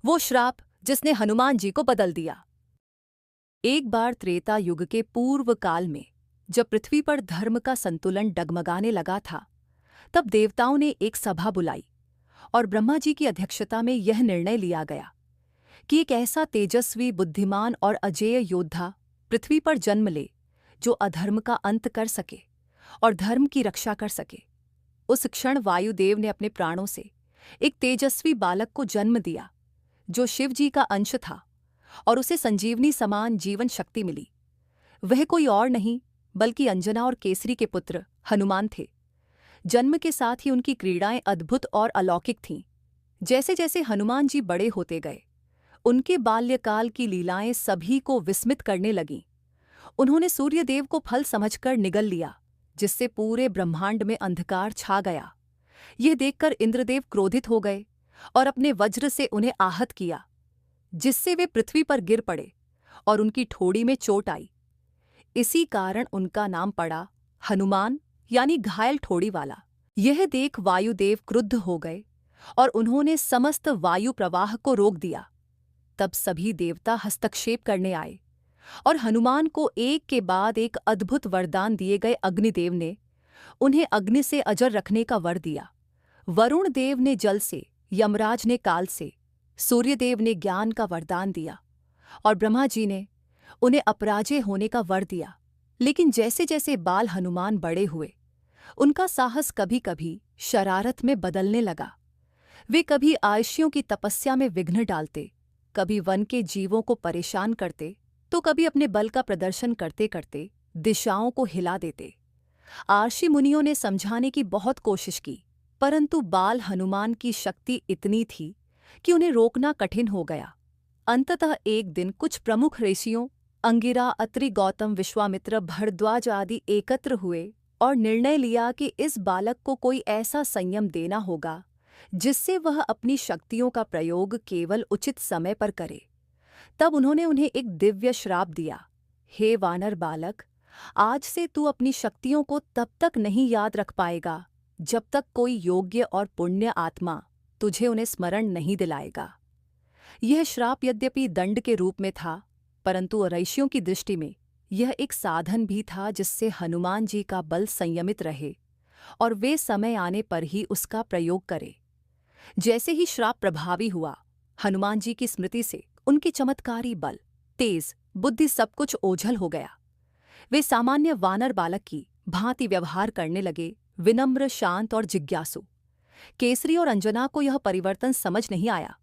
वो श्राप जिसने हनुमान जी को बदल दिया। एक बार त्रेता युग के पूर्व काल में जब पृथ्वी पर धर्म का संतुलन डगमगाने लगा था, तब देवताओं ने एक सभा बुलाई और ब्रह्मा जी की अध्यक्षता में यह निर्णय लिया गया कि एक ऐसा तेजस्वी, बुद्धिमान और अजेय योद्धा पृथ्वी पर जन्म ले जो अधर्म का अंत कर सके और धर्म की रक्षा कर सके। उस क्षण वायुदेव ने अपने प्राणों से एक तेजस्वी बालक को जन्म दिया जो शिव जी का अंश था और उसे संजीवनी समान जीवन शक्ति मिली। वह कोई और नहीं बल्कि अंजना और केसरी के पुत्र हनुमान थे। जन्म के साथ ही उनकी क्रीड़ाएं अद्भुत और अलौकिक थीं। जैसे जैसे हनुमान जी बड़े होते गए, उनके बाल्यकाल की लीलाएं सभी को विस्मित करने लगीं। उन्होंने सूर्यदेव को फल समझकर निगल लिया, जिससे पूरे ब्रह्मांड में अंधकार छा गया। यह देखकर इंद्रदेव क्रोधित हो गए और अपने वज्र से उन्हें आहत किया, जिससे वे पृथ्वी पर गिर पड़े और उनकी ठोड़ी में चोट आई। इसी कारण उनका नाम पड़ा हनुमान, यानी घायल ठोड़ी वाला। यह देख वायुदेव क्रुद्ध हो गए और उन्होंने समस्त वायु प्रवाह को रोक दिया। तब सभी देवता हस्तक्षेप करने आए और हनुमान को एक के बाद एक अद्भुत वरदान दिए गए। अग्निदेव ने उन्हें अग्नि से अजर रखने का वर दिया, वरुण देव ने जल से, यमराज ने काल से, सूर्यदेव ने ज्ञान का वरदान दिया और ब्रह्मा जी ने उन्हें अपराजय होने का वर दिया। लेकिन जैसे जैसे बाल हनुमान बड़े हुए, उनका साहस कभी कभी शरारत में बदलने लगा। वे कभी आयशियों की तपस्या में विघ्न डालते, कभी वन के जीवों को परेशान करते, तो कभी अपने बल का प्रदर्शन करते करते दिशाओं को हिला देते। आर्षि मुनियों ने समझाने की बहुत कोशिश की, परंतु बाल हनुमान की शक्ति इतनी थी कि उन्हें रोकना कठिन हो गया। अंततः एक दिन कुछ प्रमुख ऋषियों अंगिरा, अत्रि, गौतम, विश्वामित्र, भरद्वाज आदि एकत्र हुए और निर्णय लिया कि इस बालक को कोई ऐसा संयम देना होगा जिससे वह अपनी शक्तियों का प्रयोग केवल उचित समय पर करे। तब उन्होंने उन्हें एक दिव्य श्राप दिया, हे वानर बालक, आज से तू अपनी शक्तियों को तब तक नहीं याद रख पाएगा जब तक कोई योग्य और पुण्य आत्मा तुझे उन्हें स्मरण नहीं दिलाएगा। यह श्राप यद्यपि दंड के रूप में था, परंतु ऋषियों की दृष्टि में यह एक साधन भी था जिससे हनुमान जी का बल संयमित रहे और वे समय आने पर ही उसका प्रयोग करें। जैसे ही श्राप प्रभावी हुआ, हनुमान जी की स्मृति से उनकी चमत्कारी बल, तेज बुद्धि सब कुछ ओझल हो गया। वे सामान्य वानर बालक की भांति व्यवहार करने लगे, विनम्र, शांत और जिज्ञासु। केसरी और अंजना को यह परिवर्तन समझ नहीं आया,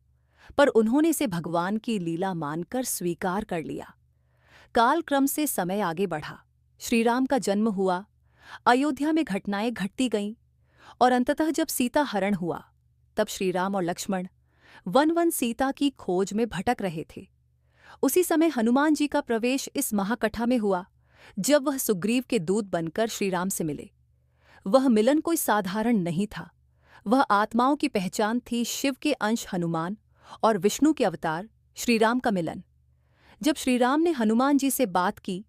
पर उन्होंने इसे भगवान की लीला मानकर स्वीकार कर लिया। कालक्रम से समय आगे बढ़ा, श्रीराम का जन्म हुआ, अयोध्या में घटनाएं घटती गईं और अंततः जब सीता हरण हुआ, तब श्रीराम और लक्ष्मण वन वन सीता की खोज में भटक रहे थे। उसी समय हनुमान जी का प्रवेश इस महाकथा में हुआ जब वह सुग्रीव के दूत बनकर श्रीराम से मिले। वह मिलन कोई साधारण नहीं था, वह आत्माओं की पहचान थी, शिव के अंश हनुमान और विष्णु के अवतार श्रीराम का मिलन। जब श्रीराम ने हनुमान जी से बात की,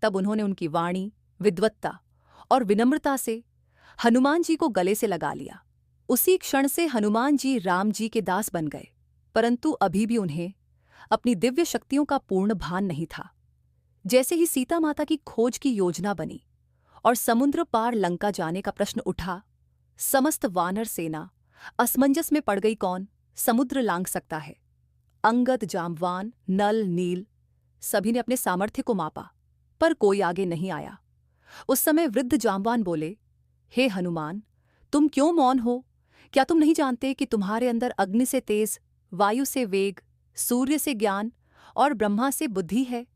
तब उन्होंने उनकी वाणी, विद्वत्ता और विनम्रता से हनुमान जी को गले से लगा लिया। उसी क्षण से हनुमान जी राम जी के दास बन गए, परंतु अभी भी उन्हें अपनी दिव्य शक्तियों का पूर्ण भान नहीं था। जैसे ही सीता माता की खोज की योजना बनी और समुद्र पार लंका जाने का प्रश्न उठा, समस्त वानर सेना असमंजस में पड़ गई। कौन समुद्र लांघ सकता है? अंगद, जाम्बवान, नल, नील सभी ने अपने सामर्थ्य को मापा, पर कोई आगे नहीं आया। उस समय वृद्ध जाम्बवान बोले, हे हनुमान, तुम क्यों मौन हो? क्या तुम नहीं जानते कि तुम्हारे अंदर अग्नि से तेज, वायु से वेग, सूर्य से ज्ञान और ब्रह्मा से बुद्धि है?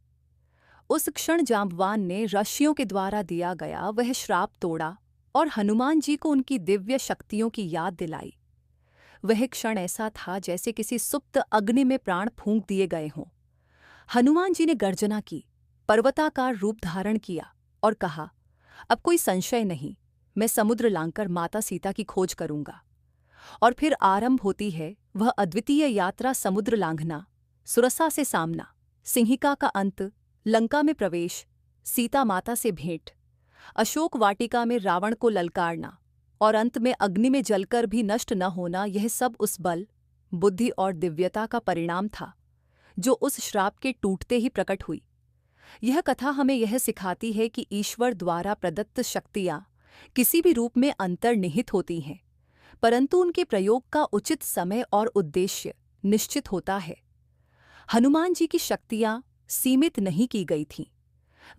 उस क्षण जाम्बवान ने ऋषियों के द्वारा दिया गया वह श्राप तोड़ा और हनुमान जी को उनकी दिव्य शक्तियों की याद दिलाई। वह क्षण ऐसा था जैसे किसी सुप्त अग्नि में प्राण फूंक दिए गए हों। हनुमान जी ने गर्जना की, पर्वताकार रूप धारण किया और कहा, अब कोई संशय नहीं, मैं समुद्र लांघकर माता सीता की खोज करूंगा। और फिर आरंभ होती है वह अद्वितीय यात्रा, समुद्र लांघना, सुरसा से सामना, सिंहिका का अंत, लंका में प्रवेश, सीता माता से भेंट, अशोक वाटिका में रावण को ललकारना और अंत में अग्नि में जलकर भी नष्ट न होना। यह सब उस बल, बुद्धि और दिव्यता का परिणाम था, जो उस श्राप के टूटते ही प्रकट हुई। यह कथा हमें यह सिखाती है कि ईश्वर द्वारा प्रदत्त शक्तियाँ किसी भी रूप में अंतर्निहित होती हैं, परंतु उनके प्रयोग का उचित समय और उद्देश्य निश्चित होता है। हनुमान जी की शक्तियाँ सीमित नहीं की गई थीं,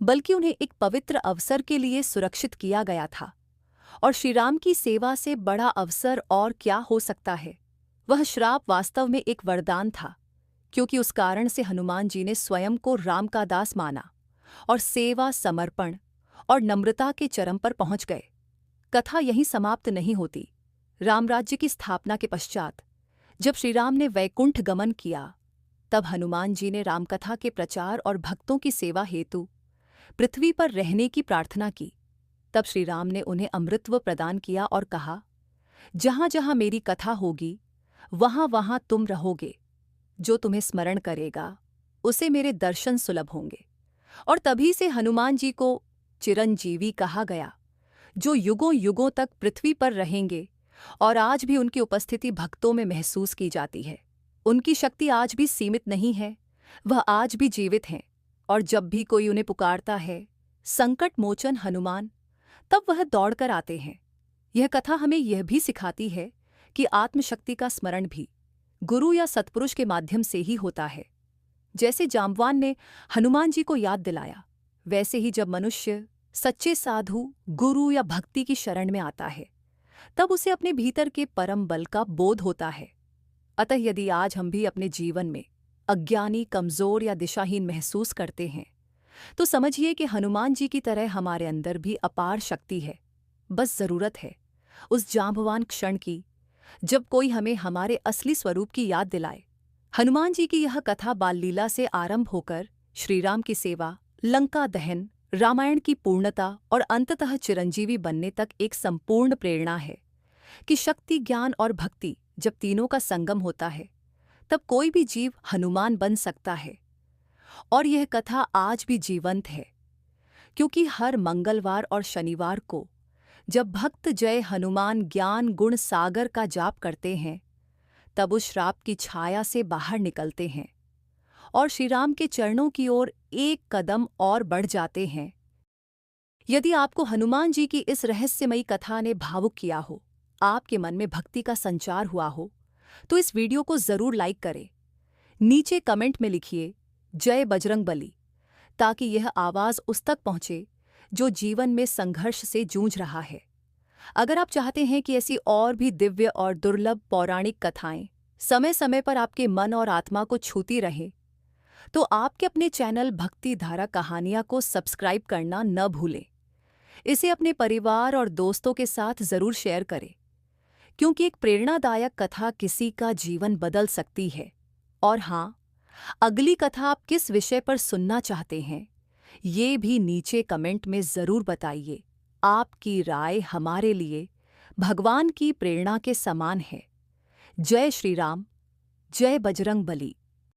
बल्कि उन्हें एक पवित्र अवसर के लिए सुरक्षित किया गया था। और श्रीराम की सेवा से बड़ा अवसर और क्या हो सकता है। वह श्राप वास्तव में एक वरदान था, क्योंकि उस कारण से हनुमान जी ने स्वयं को राम का दास माना और सेवा, समर्पण और नम्रता के चरम पर पहुंच गए। कथा यहीं समाप्त नहीं होती। रामराज्य की स्थापना के पश्चात जब श्रीराम ने वैकुंठ गमन किया, तब हनुमान जी ने रामकथा के प्रचार और भक्तों की सेवा हेतु पृथ्वी पर रहने की प्रार्थना की। तब श्रीराम ने उन्हें अमृतत्व प्रदान किया और कहा, जहाँ जहाँ मेरी कथा होगी वहाँ वहाँ तुम रहोगे। जो तुम्हें स्मरण करेगा उसे मेरे दर्शन सुलभ होंगे। और तभी से हनुमान जी को चिरंजीवी कहा गया, जो युगों युगों तक पृथ्वी पर रहेंगे। और आज भी उनकी उपस्थिति भक्तों में महसूस की जाती है। उनकी शक्ति आज भी सीमित नहीं है, वह आज भी जीवित हैं। और जब भी कोई उन्हें पुकारता है, संकट मोचन हनुमान, तब वह दौड़कर आते हैं। यह कथा हमें यह भी सिखाती है कि आत्मशक्ति का स्मरण भी गुरु या सत्पुरुष के माध्यम से ही होता है। जैसे जाम्बवान ने हनुमान जी को याद दिलाया, वैसे ही जब मनुष्य सच्चे साधु, गुरु या भक्ति की शरण में आता है, तब उसे अपने भीतर के परम बल का बोध होता है। अतः यदि आज हम भी अपने जीवन में अज्ञानी, कमजोर या दिशाहीन महसूस करते हैं, तो समझिए कि हनुमान जी की तरह हमारे अंदर भी अपार शक्ति है। बस जरूरत है उस जांबवान क्षण की, जब कोई हमें हमारे असली स्वरूप की याद दिलाए। हनुमान जी की यह कथा बाल लीला से आरंभ होकर श्रीराम की सेवा, लंका दहन, रामायण की पूर्णता और अंततः चिरंजीवी बनने तक एक संपूर्ण प्रेरणा है कि शक्ति, ज्ञान और भक्ति जब तीनों का संगम होता है, तब कोई भी जीव हनुमान बन सकता है। और यह कथा आज भी जीवंत है, क्योंकि हर मंगलवार और शनिवार को जब भक्त जय हनुमान ज्ञान गुण सागर का जाप करते हैं, तब उस श्राप की छाया से बाहर निकलते हैं और श्रीराम के चरणों की ओर एक कदम और बढ़ जाते हैं। यदि आपको हनुमान जी की इस रहस्यमयी कथा ने भावुक किया हो, आपके मन में भक्ति का संचार हुआ हो, तो इस वीडियो को जरूर लाइक करें। नीचे कमेंट में लिखिए जय बजरंगबली, ताकि यह आवाज़ उस तक पहुंचे जो जीवन में संघर्ष से जूझ रहा है। अगर आप चाहते हैं कि ऐसी और भी दिव्य और दुर्लभ पौराणिक कथाएं समय समय पर आपके मन और आत्मा को छूती रहें, तो आपके अपने चैनल भक्ति धारा कहानियां को सब्सक्राइब करना न भूलें। इसे अपने परिवार और दोस्तों के साथ जरूर शेयर करें, क्योंकि एक प्रेरणादायक कथा किसी का जीवन बदल सकती है। और हाँ, अगली कथा आप किस विषय पर सुनना चाहते हैं, ये भी नीचे कमेंट में जरूर बताइए। आपकी राय हमारे लिए भगवान की प्रेरणा के समान है। जय श्री राम, जय बजरंगबली।